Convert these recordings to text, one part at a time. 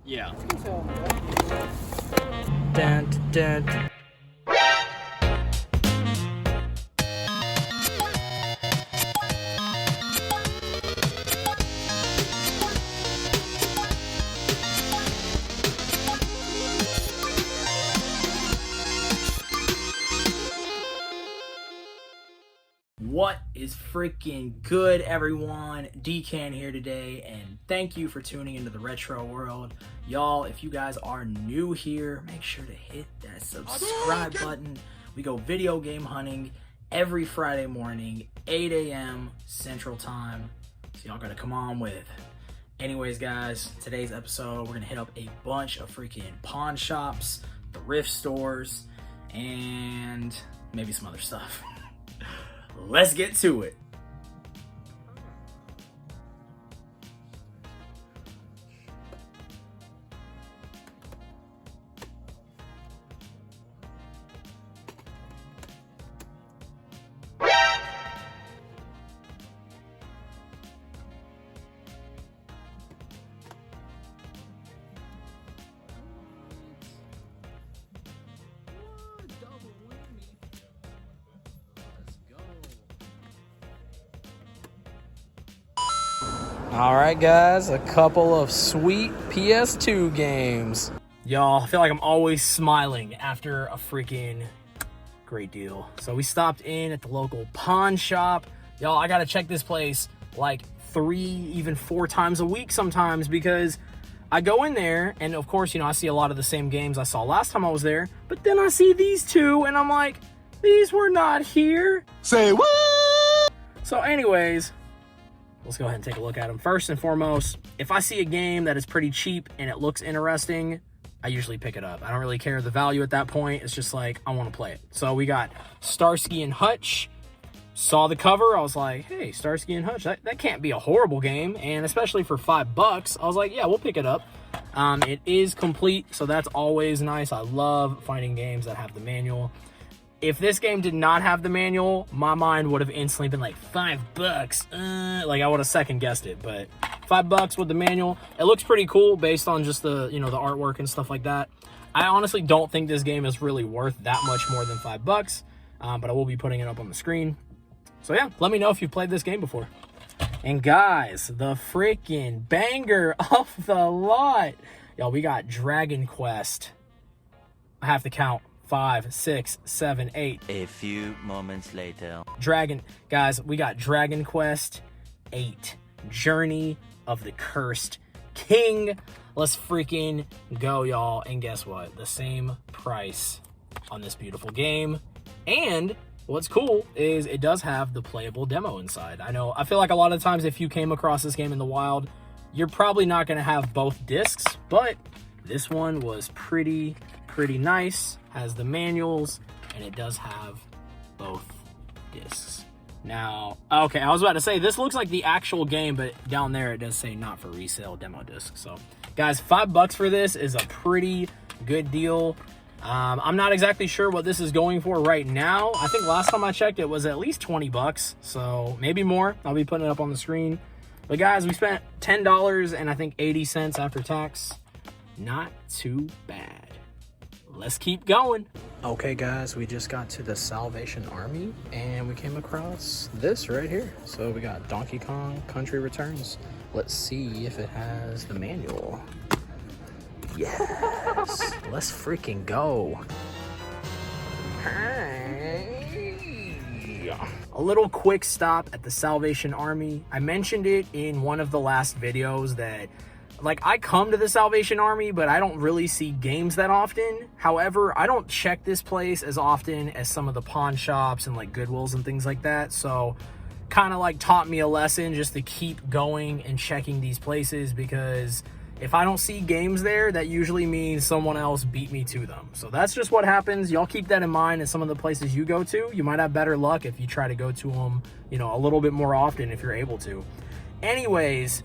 Yeah. Dun, dun, dun. What is freaking good, everyone? Decan here today, and thank you for tuning into the retro world. Y'all, if you guys are new here, make sure to hit that subscribe button. We go video game hunting every Friday morning, 8 a.m. Central Time. So y'all gotta come on with it. Anyways, guys, today's episode, we're gonna hit up a bunch of freaking pawn shops, thrift stores, and maybe some other stuff. Let's get to it. All right, guys, a couple of sweet PS2 games. Y'all, I feel like I'm always smiling after a freaking great deal. So we stopped in at the local pawn shop. Y'all, I gotta check this place like 3, even 4 times a week sometimes, because I go in there and of course, you know, I see a lot of the same games I saw last time I was there, but then I see these two and I'm like, these were not here. Say what? So anyways, let's go ahead and take a look at them. First and foremost, if I see a game that is pretty cheap and it looks interesting, I usually pick it up. I don't really care the value at that point. It's just like, I want to play it. So we got Starsky and Hutch. Saw the cover. I was like, hey, Starsky and Hutch, that can't be a horrible game. And especially for $5, I was like, yeah, we'll pick it up. It is complete, so that's always nice. I love finding games that have the manual. If this game did not have the manual, my mind would have instantly been like, $5. Like I would have second guessed it, but $5 with the manual. It looks pretty cool based on just the, you know, the artwork and stuff like that. I honestly don't think this game is really worth that much more than $5, but I will be putting it up on the screen. So yeah, let me know if you've played this game before. And guys, the freaking banger of the lot. Y'all, we got Dragon Quest. I have to count. 5, 6, 7, 8. A few moments later. Guys, we got Dragon Quest 8. Journey of the Cursed King. Let's freaking go, y'all. And guess what? The same price on this beautiful game. And what's cool is it does have the playable demo inside. I feel like a lot of times if you came across this game in the wild, you're probably not going to have both discs, but this one was pretty nice. Has the manuals, and it does have both discs. Now, okay, I was about to say, this looks like the actual game, but down there it does say not for resale demo disc. So, guys, $5 for this is a pretty good deal. I'm not exactly sure what this is going for right now. I think last time I checked, it was at least $20, so maybe more. I'll be putting it up on the screen. But guys, we spent $10 and I think 80 cents after tax. Not too bad. Let's keep going. Okay, guys, we just got to the Salvation Army and we came across this right here. So we got Donkey Kong Country Returns. Let's see if it has the manual. Yes, let's freaking go. A little quick stop at the Salvation Army. I mentioned it in one of the last videos that, like, I come to the Salvation Army, but I don't really see games that often. However, I don't check this place as often as some of the pawn shops and like Goodwills and things like that. So kind of like taught me a lesson just to keep going and checking these places, because if I don't see games there, that usually means someone else beat me to them. So that's just what happens. Y'all keep that in mind in some of the places you go to. You might have better luck if you try to go to them, you know, a little bit more often if you're able to. Anyways,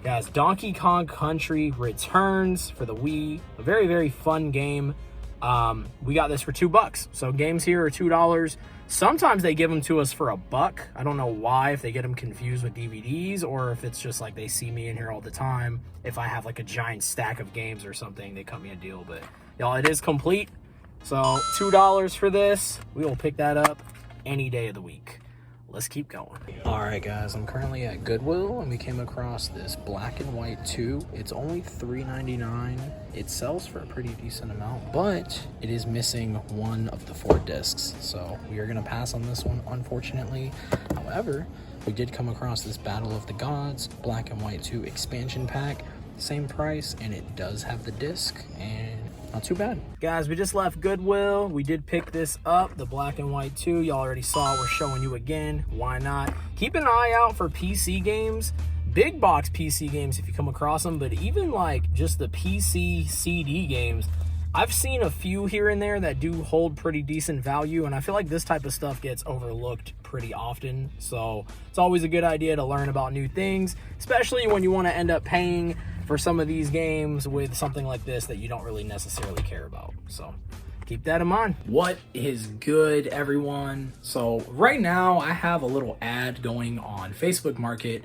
guys, Donkey Kong Country Returns for the Wii. A very fun game. We got this for $2. So games here are $2. Sometimes they give them to us for $1. I don't know why, if they get them confused with DVDs or if it's just like they see me in here all the time. If I have like a giant stack of games or something, they cut me a deal. But y'all, it is complete. So $2 for this. We will pick that up any day of the week. Let's keep going. All right, guys, I'm currently at Goodwill, and we came across this black and white 2. It's only $3.99. It sells for a pretty decent amount, but it is missing one of the 4 discs. So we are going to pass on this one, unfortunately. However, we did come across this Battle of the Gods black and white 2 expansion pack. Same price, and it does have the disc, and not too bad. Guys, we just left Goodwill. We did pick this up, the black and white 2. Y'all already saw it. We're showing you again. Why not? Keep an eye out for PC games, big box PC games if you come across them, but even like just the PC CD games, I've seen a few here and there that do hold pretty decent value, and I feel like this type of stuff gets overlooked pretty often. So it's always a good idea to learn about new things, especially when you want to end up paying for some of these games with something like this that you don't really necessarily care about. So keep that in mind. What is good, everyone? So right now I have a little ad going on Facebook Market.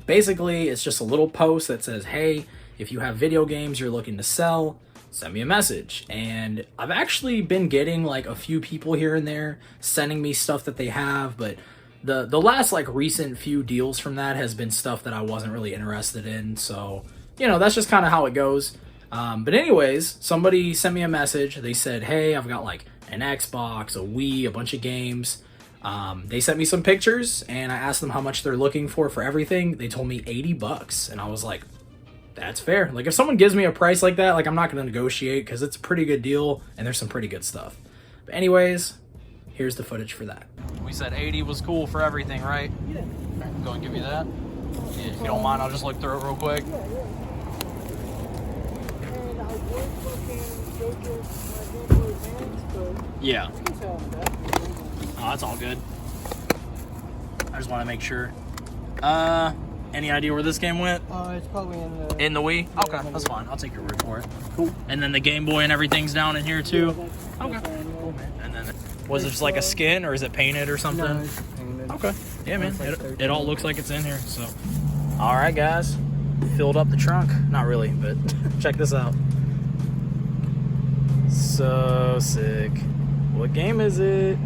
Basically, it's just a little post that says, hey, if you have video games you're looking to sell, send me a message. And I've actually been getting like a few people here and there sending me stuff that they have, but the last like recent few deals from that has been stuff that I wasn't really interested in. So you know, that's just kind of how it goes. But anyways, somebody sent me a message. They said, hey, I've got like an Xbox, a Wii, a bunch of games. They sent me some pictures, and I asked them how much they're looking for everything. They told me $80, and I was like, that's fair. Like, if someone gives me a price like that, like, I'm not going to negotiate because it's a pretty good deal, and there's some pretty good stuff. But anyways, here's the footage for that. We said 80 was cool for everything, right? Yeah. Go and give you that. Yeah, if you don't mind, I'll just look through it real quick. Yeah. Oh, that's all good. I just want to make sure. Any idea where this game went? It's probably in the Wii? Okay, yeah, that's fine. I'll take your word for it. Cool. And then the Game Boy and everything's down in here too? Yeah, okay. Cool, man. And then, was it just like a skin, or is it painted or something? No, it's painted. Okay. Yeah, man. It all looks like it's in here, so. All right, guys. Filled up the trunk. Not really, but check this out. So sick. What game is it?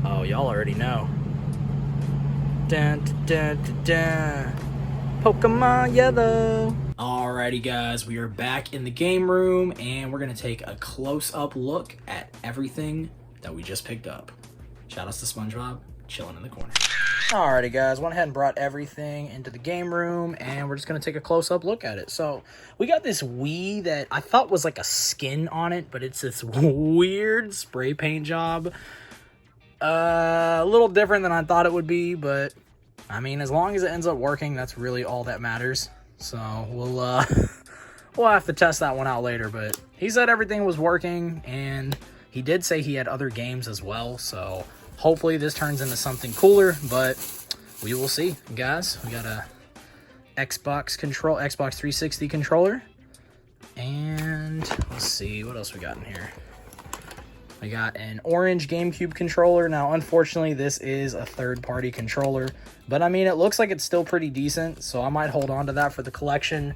Oh, y'all already know. Dun, dun, dun, dun. Pokemon Yellow. Alrighty, guys, we are back in the game room, and we're gonna take a close-up look at everything that we just picked up. Shout outs to SpongeBob, chilling in the corner. Alrighty, guys, went ahead and brought everything into the game room, and we're just gonna take a close-up look at it. So we got this Wii that I thought was like a skin on it, but it's this weird spray paint job. A little different than I thought it would be, but I mean, as long as it ends up working, that's really all that matters. So we'll have to test that one out later, but he said everything was working, and he did say he had other games as well, so hopefully this turns into something cooler, but we will see, guys. We got a Xbox 360 controller, and let's see what else we got in here. We got an orange GameCube controller. Now, unfortunately, this is a third-party controller, but I mean, it looks like it's still pretty decent, so I might hold on to that for the collection,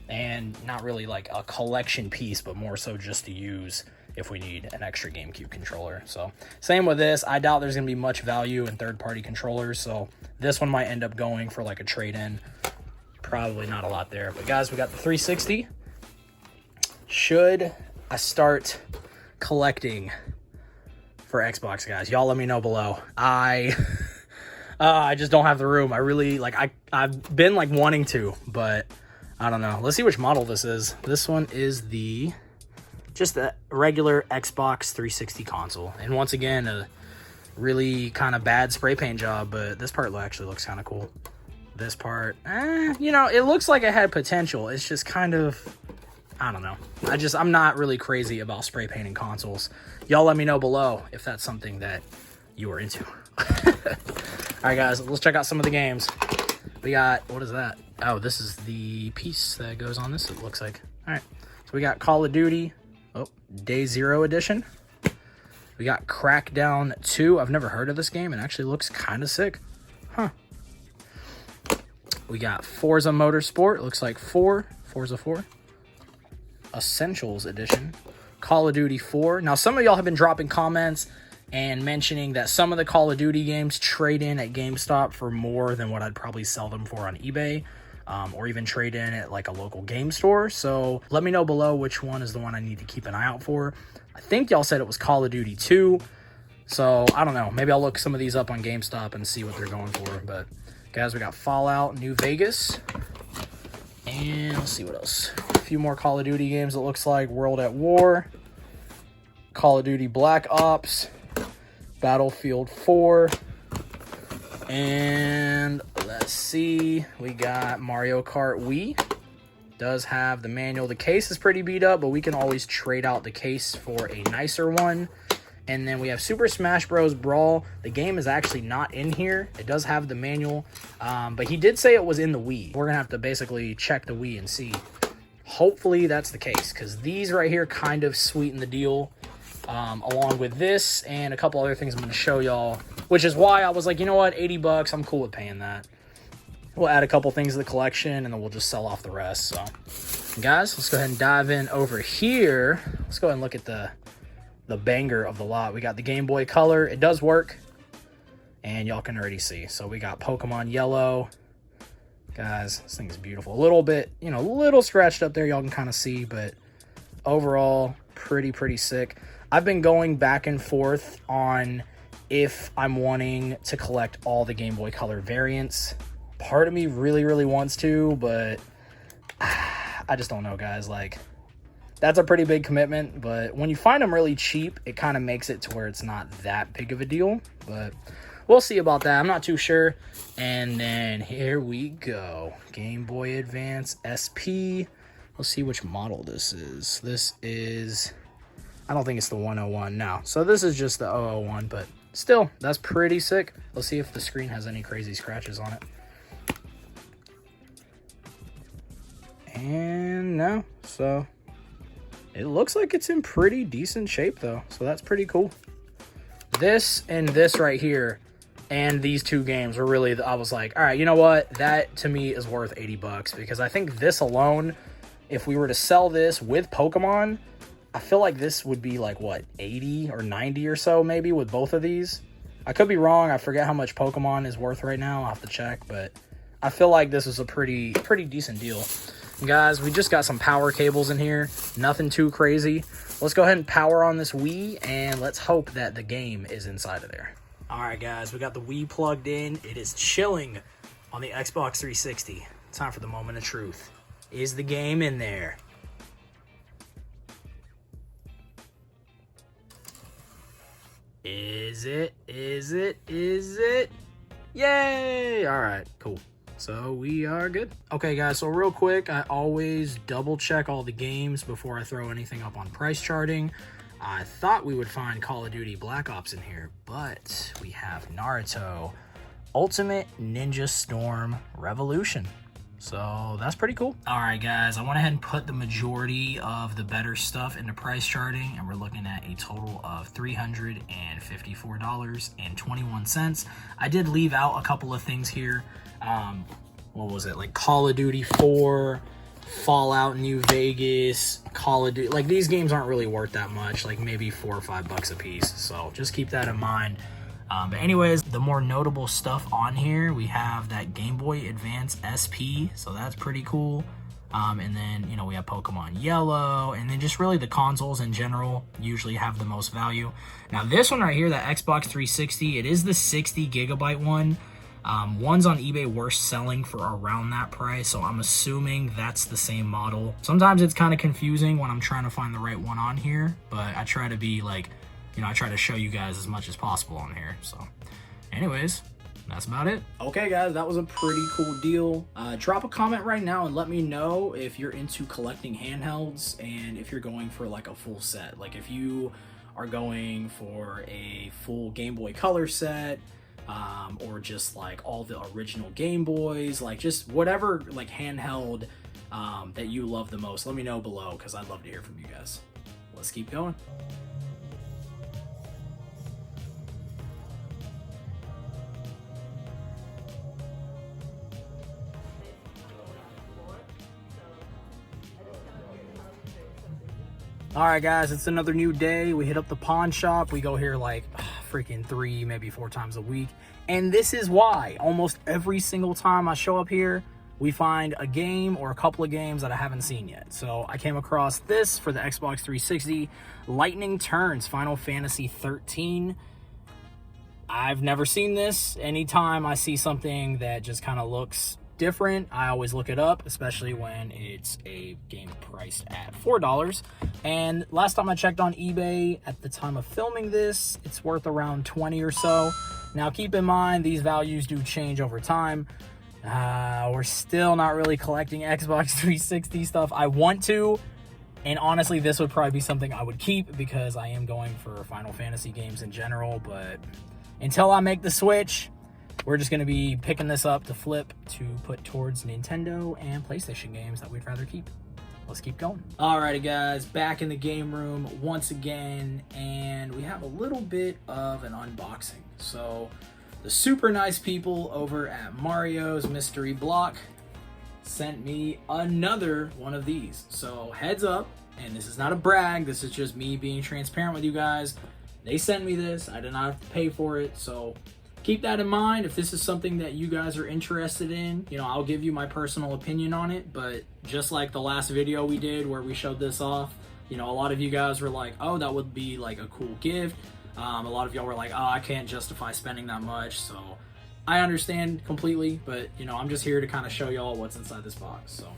and not really like a collection piece, but more so just to use if we need an extra GameCube controller. So same with this. I doubt there's gonna be much value in third-party controllers, so this one might end up going for like a trade-in. Probably not a lot there, but guys, we got the 360. Should I start collecting for Xbox, guys? Y'all let me know below. I just don't have the room. I really I've been like wanting to, but I don't know. Let's see which model this is. This one is just the regular Xbox 360 console, and once again, a really kind of bad spray paint job, but this part actually looks kind of cool. This part, you know, it looks like it had potential. It's just kind of, I don't know. I'm not really crazy about spray painting consoles. Y'all let me know below if that's something that you are into. All right, guys, let's check out some of the games. We got, what is that? Oh, this is the piece that goes on this, it looks like. All right, so we got Call of Duty, Day 0 edition. We We got Crackdown 2. I've never heard of this game. It actually looks kind of sick. Huh. We got Forza Motorsport. It looks like Forza 4. Essentials Edition. Call of Duty 4. Now, some of y'all have been dropping comments and mentioning that some of the Call of Duty games trade in at GameStop for more than what I'd probably sell them for on eBay, or even trade in at like a local game store. So let me know below which one is the one I need to keep an eye out for. I think y'all said it was Call of Duty 2. So I don't know. Maybe I'll look some of these up on GameStop and see what they're going for. But guys, we got Fallout New Vegas. And let's see what else. A few more Call of Duty games, it looks like. World at War. Call of Duty Black Ops. Battlefield 4. And let's see. We got Mario Kart Wii. Does have the manual. The case is pretty beat up, but we can always trade out the case for a nicer one. And then we have Super Smash Bros. Brawl. The game is actually not in here. It does have the manual, but he did say it was in the Wii. We're going to have to basically check the Wii and see. Hopefully that's the case, because these right here kind of sweeten the deal, along with this and a couple other things I'm going to show y'all, which is why I was like, you know what, 80 bucks, I'm cool with paying that. We'll add a couple things to the collection, and then we'll just sell off the rest. So, guys, let's go ahead and dive in over here. Let's go ahead and look at the banger of the lot. We got the Game Boy Color. It does work, and y'all can already see. So we got Pokemon Yellow. Guys, this thing is beautiful. A little bit, you know, a little scratched up there, y'all can kind of see, but overall, pretty sick. I've been going back and forth on if I'm wanting to collect all the Game Boy Color variants. Part of me really wants to, but I just don't know, guys. Like, that's a pretty big commitment, but when you find them really cheap, it kind of makes it to where it's not that big of a deal, but we'll see about that. I'm not too sure. And then here we go. Game Boy Advance SP. Let's see which model this is. This is, I don't think it's the 101 now. So this is just the 001, but still, that's pretty sick. Let's see if the screen has any crazy scratches on it. And no, so it looks like it's in pretty decent shape though, so that's pretty cool. This and this right here and these two games were really, I was like, all right, you know what, that to me is worth 80 bucks, because I think this alone, if we were to sell this with Pokemon, I feel like this would be like, what, 80 or 90 or so maybe with both of these. I could be wrong. I forget how much Pokemon is worth right now. I'll have to check, but I feel like this is a pretty decent deal. Guys, we just got some power cables in here. Nothing too crazy. Let's go ahead and power on this Wii, and let's hope that the game is inside of there. All right, guys, we got the Wii plugged in. It is chilling on the Xbox 360. Time for the moment of truth. Is the game in there? Is it? Is it? Is it? Yay! All right, cool. So we are good. Okay, guys, so real quick, I always double check all the games before I throw anything up on price charting. I thought we would find Call of Duty Black Ops in here, but we have Naruto Ultimate Ninja Storm Revolution. So that's pretty cool. All right, guys, I went ahead and put the majority of the better stuff into price charting, and we're looking at a total of $354.21. I did leave out a couple of things here. What was it, like Call of Duty 4, Fallout New Vegas, Call of Duty, like these games aren't really worth that much, like maybe $4 or $5 a piece, so just keep that in mind. But anyways, the more notable stuff on here, we have that Game Boy Advance SP, so that's pretty cool. And then, you know, we have Pokemon Yellow, and then just really the consoles in general usually have the most value. Now this one right here, that Xbox 360, it is the 60 gigabyte one. Ones on eBay were selling for around that price, so I'm assuming that's the same model. Sometimes it's kind of confusing when I'm trying to find the right one on here, but I try to be like, you know, I try to show you guys as much as possible on here. So anyways, that's about it. Okay, guys, that was a pretty cool deal. Drop a comment right now and let me know if you're into collecting handhelds and if you're going for like a full set. Like if you are going for a full Game Boy Color set, or just like all the original Game Boys, like just whatever like handheld that you love the most. Let me know below, because I'd love to hear from you guys. Let's keep going. All right, guys, it's another new day. We hit up the pawn shop. We go here like freaking 3, maybe 4 times a week. And this is why almost every single time I show up here, we find a game or a couple of games that I haven't seen yet. So I came across this for the Xbox 360, Lightning Turns, Final Fantasy 13. I've never seen this. Anytime I see something that just kind of looks different, I always look it up, especially when it's a game priced at $4. And last time I checked on eBay at the time of filming this, it's worth around 20 or so. Now keep in mind, these values do change over time. We're still not really collecting Xbox 360 stuff. I want to, and honestly, this would probably be something I would keep because I am going for Final Fantasy games in general, but until I make the switch, we're just going to be picking this up to flip to put towards Nintendo and PlayStation games that we'd rather keep. Let's keep going. Alrighty, guys, back in the game room once again, and we have a little bit of an unboxing. So the super nice people over at Mario's Mystery Block sent me another one of these. So heads up, and this is not a brag, this is just me being transparent with you guys. They sent me this. I did not have to pay for it, so keep that in mind. If this is something that you guys are interested in, you know, I'll give you my personal opinion on it, but just like the last video we did where we showed this off, you know, a lot of you guys were like, oh, that would be like a cool gift. A lot of y'all were like, oh, I can't justify spending that much, so I understand completely, but, you know, I'm just here to kind of show y'all what's inside this box. So, all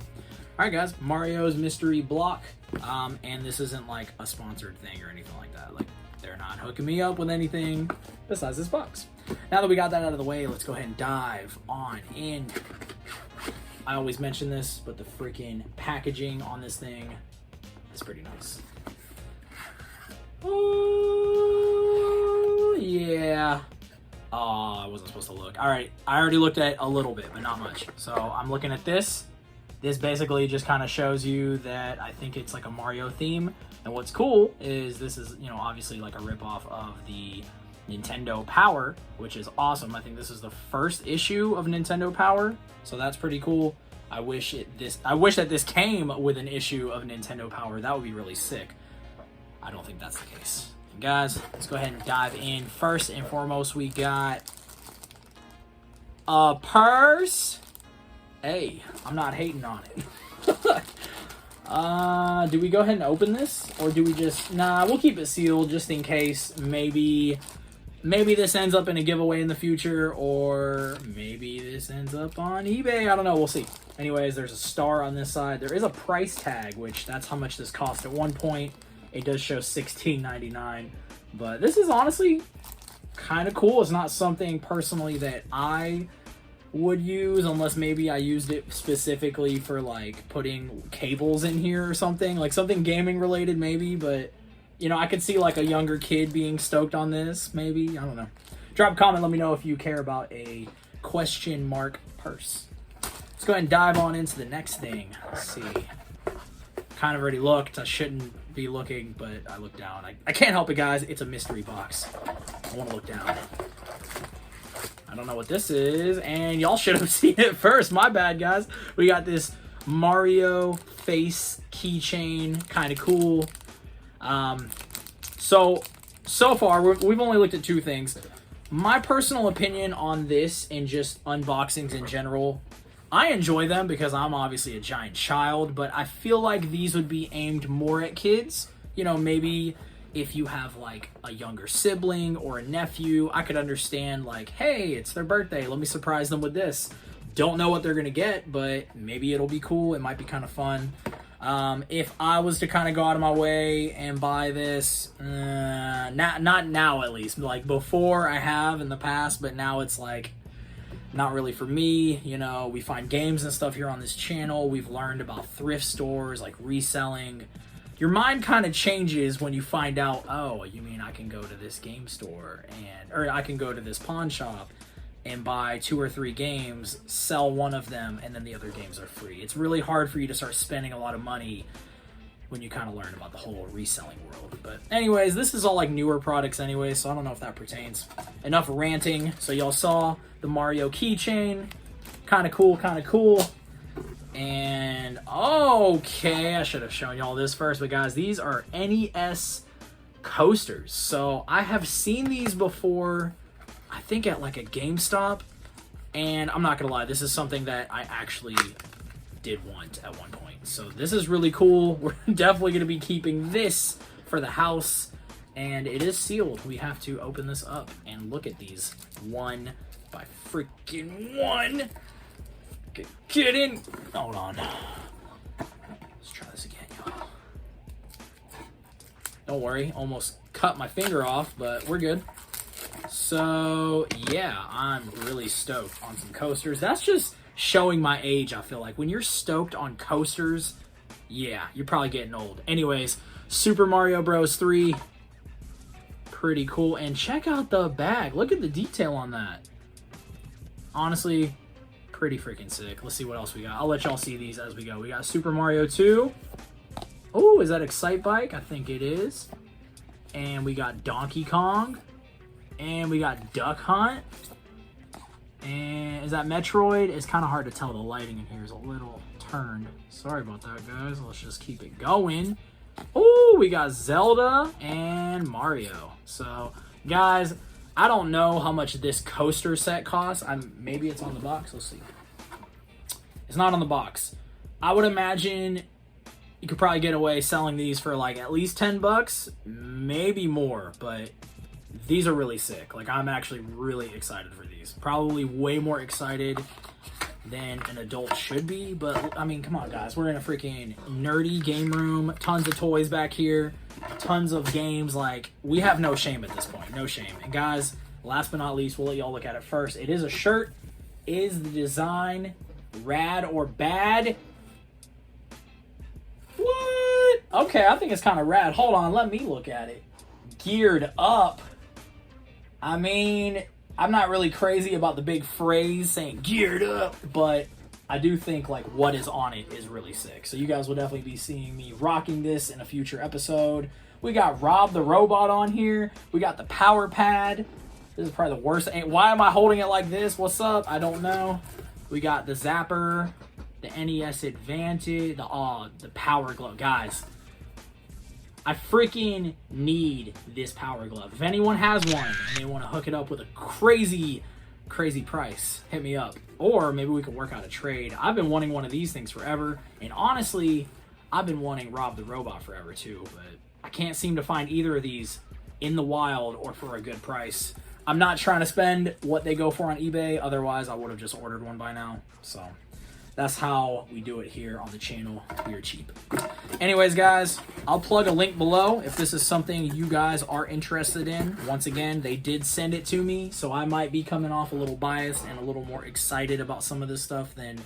right, guys, Mario's Mystery Block, and this isn't like a sponsored thing or anything like that. Like, they're not hooking me up with anything besides this box. Now that we got that out of the way, let's go ahead and dive on in. I always mention this, but the freaking packaging on this thing is pretty nice. Oh, yeah. Oh, I wasn't supposed to look. All right, I already looked at a little bit, but not much. So I'm looking at this. This basically just kind of shows you that I think it's like a Mario theme. And what's cool is this is, you know, obviously like a ripoff of the Nintendo Power, which is awesome. I think this is the first issue of Nintendo Power, so that's pretty cool. I wish that this came with an issue of Nintendo Power. That would be really sick. I don't think that's the case. And guys, let's go ahead and dive in. First and foremost, we got a purse. Hey, I'm not hating on it. Do we go ahead and open this, or do we just, nah, we'll keep it sealed just in case. Maybe this ends up in a giveaway in the future, or maybe this ends up on eBay. I don't know, we'll see. Anyways, there's a star on this side. There is a price tag, which that's how much this cost. At one point it does show $16.99, but this is honestly kind of cool. It's not something personally that I would use, unless maybe I used it specifically for like putting cables in here or something, like something gaming related maybe, but you know, I could see like a younger kid being stoked on this, maybe. I don't know. Drop a comment, let me know if you care about a question mark purse. Let's go ahead and dive on into the next thing. Let's see. Kind of already looked. I shouldn't be looking, but I looked down. I can't help it, guys. It's a mystery box. I want to look down. I don't know what this is, and y'all should have seen it first. My bad, guys. We got this Mario face keychain. Kind of cool. So far, we've only looked at 2 things. My personal opinion on this and just unboxings in general, I enjoy them because I'm obviously a giant child, but I feel like these would be aimed more at kids. You know, maybe if you have like a younger sibling or a nephew, I could understand like, hey, it's their birthday, let me surprise them with this. Don't know what they're gonna get, but maybe it'll be cool. It might be kind of fun. If I was to kind of go out of my way and buy this, not now at least, like before I have in the past, but now it's like not really for me. You know, we find games and stuff here on this channel. We've learned about thrift stores, like reselling. Your mind kind of changes when you find out, oh, you mean I can go to this game store or I can go to this pawn shop and buy 2 or 3 games, sell one of them, and then the other games are free. It's really hard for you to start spending a lot of money when you kind of learn about the whole reselling world. But anyways, this is all like newer products anyway, so I don't know if that pertains. Enough ranting. So y'all saw the Mario keychain. Kind of cool, kind of cool. And okay, I should have shown y'all this first, but guys, these are NES coasters. So I have seen these before, I think at like a GameStop, and I'm not gonna lie, this is something that I actually did want at one point. So this is really cool. We're definitely gonna be keeping this for the house, and it is sealed. We have to open this up and look at these one by freaking one. Get in. Hold on. Let's try this again, y'all. Don't worry, almost cut my finger off, but we're good. So yeah, I'm really stoked on some coasters. That's just showing my age, I feel like. When you're stoked on coasters, yeah, you're probably getting old. Anyways, Super Mario Bros. 3. Pretty cool. And check out the bag. Look at the detail on that. Honestly, pretty freaking sick. Let's see what else we got. I'll let y'all see these as we go. We got Super Mario 2. Oh, is that Excite Bike? I think it is. And we got Donkey Kong. And we got Duck Hunt. And is that Metroid? It's kind of hard to tell. The lighting in here is a little turned. Sorry about that, guys. Let's just keep it going. Oh, we got Zelda and Mario. So, guys, I don't know how much this coaster set costs. Maybe it's on the box. Let's see. It's not on the box. I would imagine you could probably get away selling these for like at least $10, maybe more, but these are really sick. Like, I'm actually really excited for these. Probably way more excited than an adult should be, but I mean, come on, guys. We're in a freaking nerdy game room. Tons of toys back here. Tons of games. Like, we have no shame at this point. No shame. And guys, last but not least, we'll let y'all look at it first. It is a shirt. Is the design rad or bad? What? Okay, I think it's kind of rad. Hold on, let me look at it. Geared up. I mean, I'm not really crazy about the big phrase saying geared up, but I do think like what is on it is really sick. So you guys will definitely be seeing me rocking this in a future episode. We got Rob the Robot on here. We got the Power Pad. This is probably the worst. Why am I holding it like this? What's up? I don't know. We got the Zapper, the NES Advantage, the Power Glove. Guys, I freaking need this Power Glove. If anyone has one and they want to hook it up with a crazy, crazy price, hit me up. Or maybe we could work out a trade. I've been wanting one of these things forever. And honestly, I've been wanting Rob the Robot forever too. But I can't seem to find either of these in the wild or for a good price. I'm not trying to spend what they go for on eBay. Otherwise, I would have just ordered one by now. So that's how we do it here on the channel. We are cheap. Anyways, guys, I'll plug a link below if this is something you guys are interested in. Once again, they did send it to me, so I might be coming off a little biased and a little more excited about some of this stuff than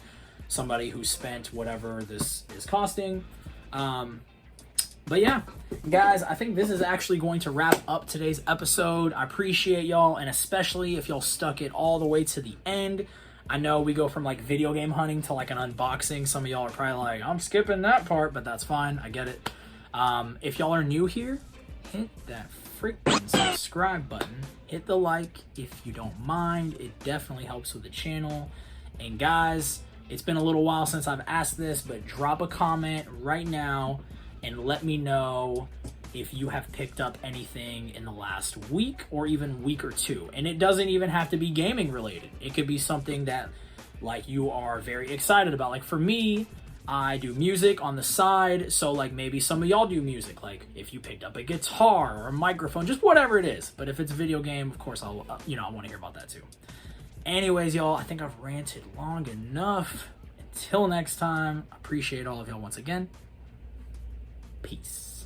somebody who spent whatever this is costing. But yeah, guys, I think this is actually going to wrap up today's episode. I appreciate y'all, and especially if y'all stuck it all the way to the end. I know we go from like video game hunting to like an unboxing. Some of y'all are probably like, I'm skipping that part, but that's fine. I get it. If y'all are new here, hit that freaking subscribe button. Hit the like if you don't mind. It definitely helps with the channel. And guys, it's been a little while since I've asked this, but drop a comment right now and let me know if you have picked up anything in the last week or even week or two. And it doesn't even have to be gaming related. It could be something that like you are very excited about. Like for me, I do music on the side. So like maybe some of y'all do music. Like if you picked up a guitar or a microphone, just whatever it is. But if it's a video game, of course, I'll, I want to hear about that too. Anyways, y'all, I think I've ranted long enough. Until next time, I appreciate all of y'all once again. Peace.